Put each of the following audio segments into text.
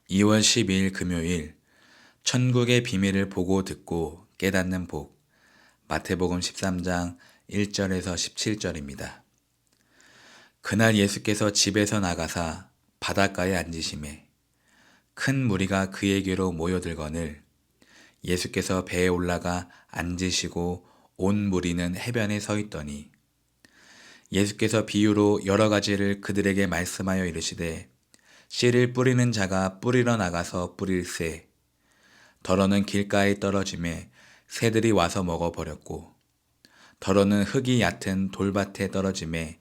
2월 12일 금요일 천국의 비밀을 보고 듣고 깨닫는 복 마태복음 13장 1절에서 17절입니다. 그날 예수께서 집에서 나가사 바닷가에 앉으시매 큰 무리가 그에게로 모여들거늘 예수께서 배에 올라가 앉으시고 온 무리는 해변에 서 있더니 예수께서 비유로 여러 가지를 그들에게 말씀하여 이르시되 씨를 뿌리는 자가 뿌리러 나가서 뿌릴새 더러는 길가에 떨어짐에 새들이 와서 먹어버렸고 더러는 흙이 얕은 돌밭에 떨어짐에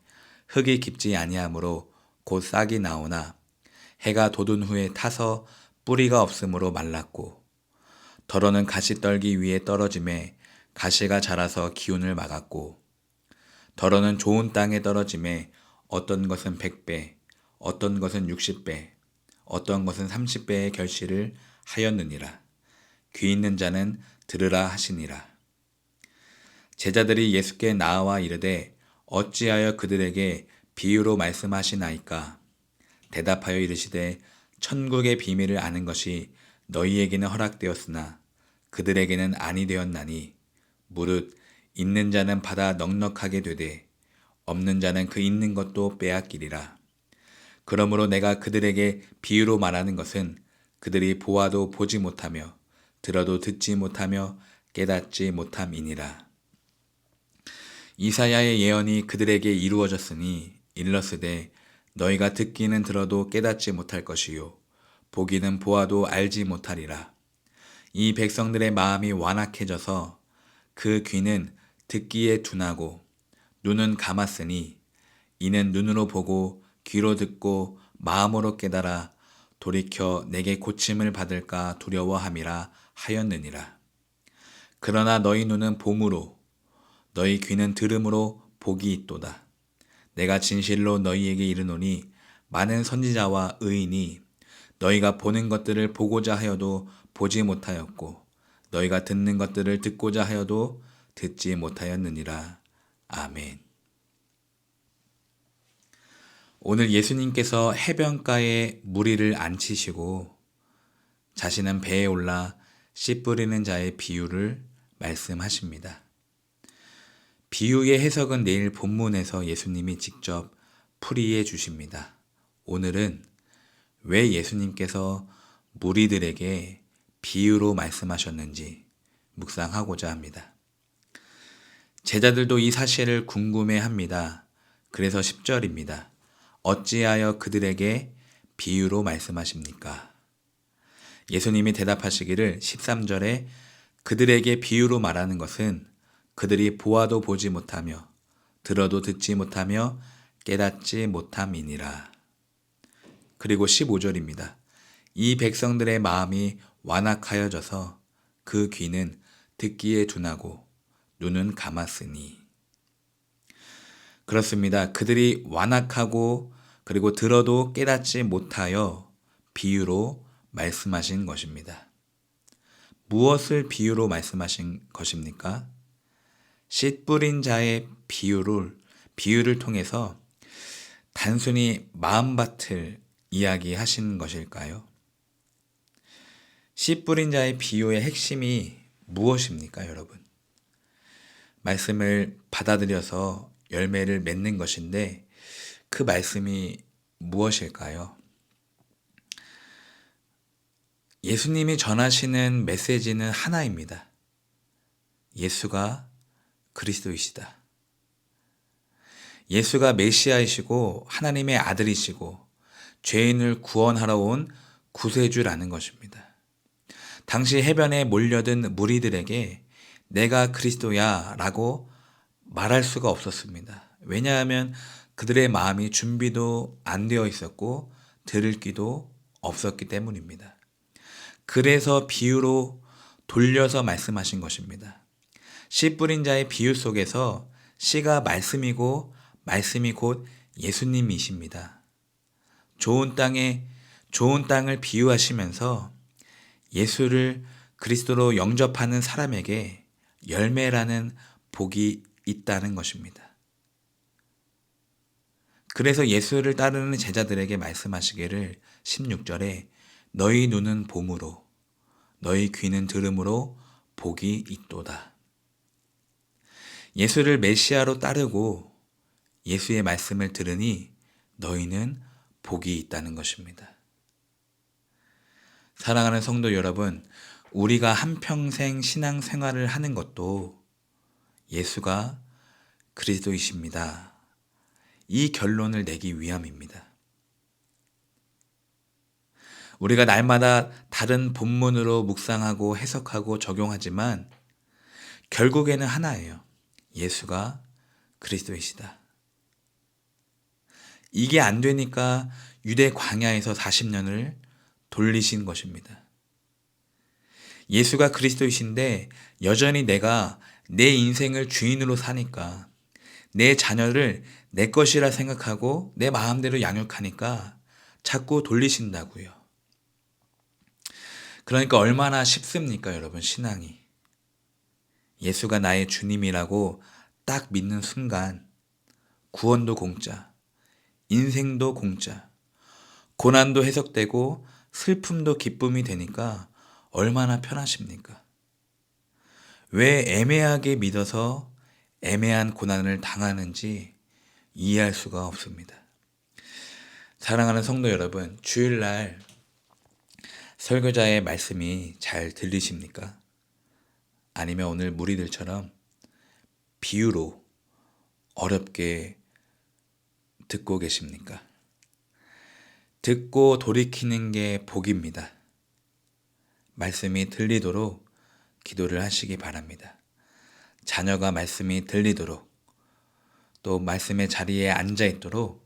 흙이 깊지 아니하므로 곧 싹이 나오나 해가 돋은 후에 타서 뿌리가 없으므로 말랐고 더러는 가시떨기 위에 떨어짐에 가시가 자라서 기운을 막았고 더러는 좋은 땅에 떨어짐에 어떤 것은 100배 어떤 것은 60배 어떤 것은 30배의 결실을 하였느니라. 귀 있는 자는 들으라 하시니라. 제자들이 예수께 나와 이르되 어찌하여 그들에게 비유로 말씀하시나이까? 대답하여 이르시되 천국의 비밀을 아는 것이 너희에게는 허락되었으나 그들에게는 아니 되었나니 무릇 있는 자는 받아 넉넉하게 되되 없는 자는 그 있는 것도 빼앗기리라. 그러므로 내가 그들에게 비유로 말하는 것은 그들이 보아도 보지 못하며 들어도 듣지 못하며 깨닫지 못함이니라. 이사야의 예언이 그들에게 이루어졌으니 일렀으되 너희가 듣기는 들어도 깨닫지 못할 것이요 보기는 보아도 알지 못하리라. 이 백성들의 마음이 완악해져서 그 귀는 듣기에 둔하고 눈은 감았으니 이는 눈으로 보고 귀로 듣고 마음으로 깨달아 돌이켜 내게 고침을 받을까 두려워함이라 하였느니라. 그러나 너희 눈은 봄으로 너희 귀는 들음으로 복이 있도다. 내가 진실로 너희에게 이르노니 많은 선지자와 의인이 너희가 보는 것들을 보고자 하여도 보지 못하였고 너희가 듣는 것들을 듣고자 하여도 듣지 못하였느니라. 아멘. 오늘 예수님께서 해변가에 무리를 앉히시고 자신은 배에 올라 씨 뿌리는 자의 비유를 말씀하십니다. 비유의 해석은 내일 본문에서 예수님이 직접 풀이해 주십니다. 오늘은 왜 예수님께서 무리들에게 비유로 말씀하셨는지 묵상하고자 합니다. 제자들도 이 사실을 궁금해합니다. 그래서 10절입니다. 어찌하여 그들에게 비유로 말씀하십니까? 예수님이 대답하시기를 13절에 그들에게 비유로 말하는 것은 그들이 보아도 보지 못하며 들어도 듣지 못하며 깨닫지 못함이니라. 그리고 15절입니다. 이 백성들의 마음이 완악하여져서 그 귀는 듣기에 둔하고 눈은 감았으니. 그렇습니다. 그들이 완악하고 그리고 들어도 깨닫지 못하여 비유로 말씀하신 것입니다. 무엇을 비유로 말씀하신 것입니까? 씨 뿌린 자의 비유를 통해서 단순히 마음밭을 이야기하신 것일까요? 씨 뿌린 자의 비유의 핵심이 무엇입니까, 여러분? 말씀을 받아들여서 열매를 맺는 것인데 그 말씀이 무엇일까요? 예수님이 전하시는 메시지는 하나입니다. 예수가 그리스도이시다. 예수가 메시아이시고 하나님의 아들이시고 죄인을 구원하러 온 구세주라는 것입니다. 당시 해변에 몰려든 무리들에게 내가 그리스도야 라고 말할 수가 없었습니다. 왜냐하면 그들의 마음이 준비도 안 되어 있었고 들을 귀도 없었기 때문입니다. 그래서 비유로 돌려서 말씀하신 것입니다. 씨 뿌린 자의 비유 속에서 씨가 말씀이고 말씀이 곧 예수님이십니다. 좋은 땅을 비유하시면서 예수를 그리스도로 영접하는 사람에게 열매라는 복이 있다는 것입니다. 그래서 예수를 따르는 제자들에게 말씀하시기를 16절에 너희 눈은 봄으로 너희 귀는 들음으로 복이 있도다. 예수를 메시아로 따르고 예수의 말씀을 들으니 너희는 복이 있다는 것입니다. 사랑하는 성도 여러분, 우리가 한평생 신앙생활을 하는 것도 예수가 그리스도이십니다. 이 결론을 내기 위함입니다. 우리가 날마다 다른 본문으로 묵상하고 해석하고 적용하지만 결국에는 하나예요. 예수가 그리스도이시다. 이게 안 되니까 유대 광야에서 40년을 돌리신 것입니다. 예수가 그리스도이신데 여전히 내가 내 인생을 주인으로 사니까, 내 자녀를 내 것이라 생각하고 내 마음대로 양육하니까 자꾸 돌리신다고요. 그러니까 얼마나 쉽습니까, 여러분, 신앙이. 예수가 나의 주님이라고 딱 믿는 순간 구원도 공짜, 인생도 공짜, 고난도 해석되고 슬픔도 기쁨이 되니까 얼마나 편하십니까? 왜 애매하게 믿어서 애매한 고난을 당하는지 이해할 수가 없습니다. 사랑하는 성도 여러분, 주일날 설교자의 말씀이 잘 들리십니까? 아니면 오늘 무리들처럼 비유로 어렵게 듣고 계십니까? 듣고 돌이키는 게 복입니다. 말씀이 들리도록 기도를 하시기 바랍니다. 자녀가 말씀이 들리도록, 또 말씀의 자리에 앉아 있도록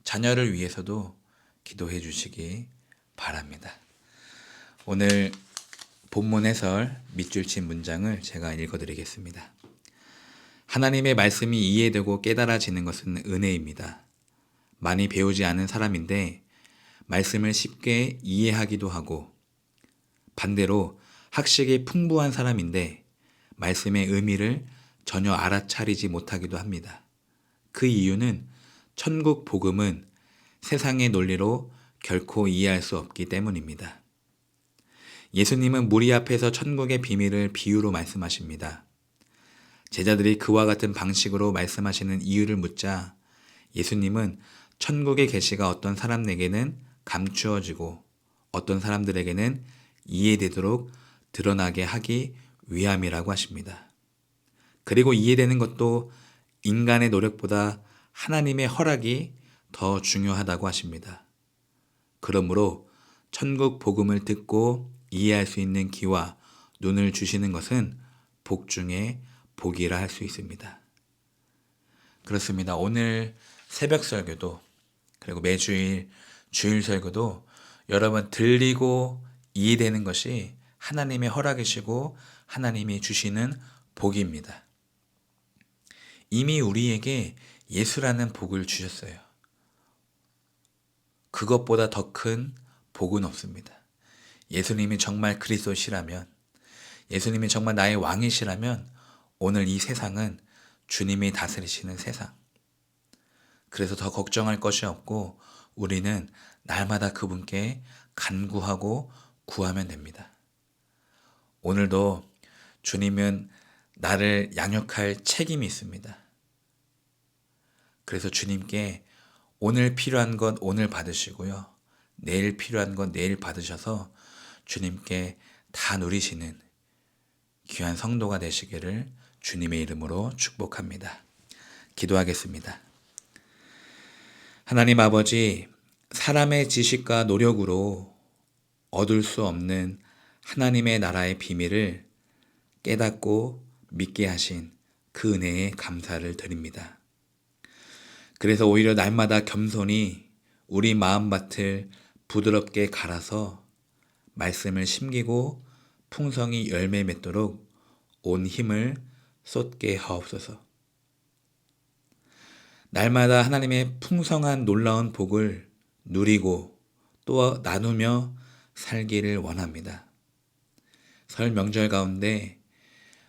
자녀를 위해서도 기도해 주시기 바랍니다. 오늘 본문 해설 밑줄 친 문장을 제가 읽어드리겠습니다. 하나님의 말씀이 이해되고 깨달아지는 것은 은혜입니다. 많이 배우지 않은 사람인데 말씀을 쉽게 이해하기도 하고, 반대로 학식이 풍부한 사람인데 말씀의 의미를 전혀 알아차리지 못하기도 합니다. 그 이유는 천국 복음은 세상의 논리로 결코 이해할 수 없기 때문입니다. 예수님은 무리 앞에서 천국의 비밀을 비유로 말씀하십니다. 제자들이 그와 같은 방식으로 말씀하시는 이유를 묻자 예수님은 천국의 계시가 어떤 사람에게는 감추어지고 어떤 사람들에게는 이해되도록 드러나게 하기 위함이라고 하십니다. 그리고 이해되는 것도 인간의 노력보다 하나님의 허락이 더 중요하다고 하십니다. 그러므로 천국 복음을 듣고 이해할 수 있는 귀와 눈을 주시는 것은 복 중에 복이라 할 수 있습니다. 그렇습니다. 오늘 새벽 설교도, 그리고 매주일 주일 설교도 여러분 들리고 이해되는 것이 하나님의 허락이시고 하나님이 주시는 복입니다. 이미 우리에게 예수라는 복을 주셨어요. 그것보다 더 큰 복은 없습니다. 예수님이 정말 그리스도시라면, 예수님이 정말 나의 왕이시라면 오늘 이 세상은 주님이 다스리시는 세상. 그래서 더 걱정할 것이 없고 우리는 날마다 그분께 간구하고 구하면 됩니다. 오늘도 주님은 나를 양육할 책임이 있습니다. 그래서 주님께 오늘 필요한 건 오늘 받으시고요. 내일 필요한 건 내일 받으셔서 주님께 다 누리시는 귀한 성도가 되시기를 주님의 이름으로 축복합니다. 기도하겠습니다. 하나님 아버지, 사람의 지식과 노력으로 얻을 수 없는 하나님의 나라의 비밀을 깨닫고 믿게 하신 그 은혜에 감사를 드립니다. 그래서 오히려 날마다 겸손히 우리 마음밭을 부드럽게 갈아서 말씀을 심기고 풍성히 열매 맺도록 온 힘을 쏟게 하옵소서. 날마다 하나님의 풍성한 놀라운 복을 누리고 또 나누며 살기를 원합니다. 설 명절 가운데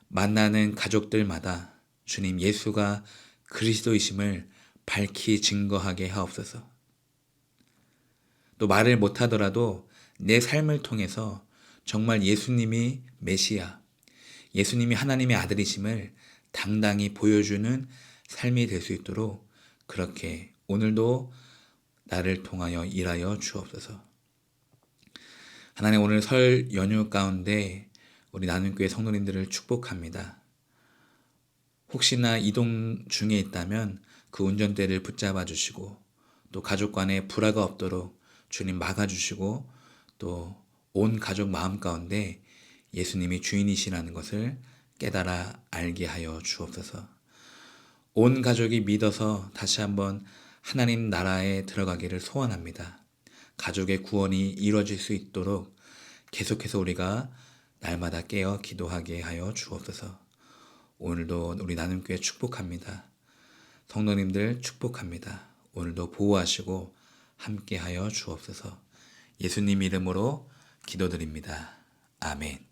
만나는 가족들마다 주님 예수가 그리스도이심을 밝히 증거하게 하옵소서. 또 말을 못하더라도 내 삶을 통해서 정말 예수님이 메시아, 예수님이 하나님의 아들이심을 당당히 보여주는 삶이 될 수 있도록 그렇게 오늘도 나를 통하여 일하여 주옵소서. 하나님, 오늘 설 연휴 가운데 우리 나눔교회 성도님들을 축복합니다. 혹시나 이동 중에 있다면 그 운전대를 붙잡아 주시고 또 가족 간에 불화가 없도록 주님 막아주시고 또 온 가족 마음 가운데 예수님이 주인이시라는 것을 깨달아 알게 하여 주옵소서. 온 가족이 믿어서 다시 한번 하나님 나라에 들어가기를 소원합니다. 가족의 구원이 이루어질 수 있도록 계속해서 우리가 날마다 깨어 기도하게 하여 주옵소서. 오늘도 우리 나눔교회 축복합니다. 성도님들 축복합니다. 오늘도 보호하시고 함께하여 주옵소서. 예수님 이름으로 기도드립니다. 아멘.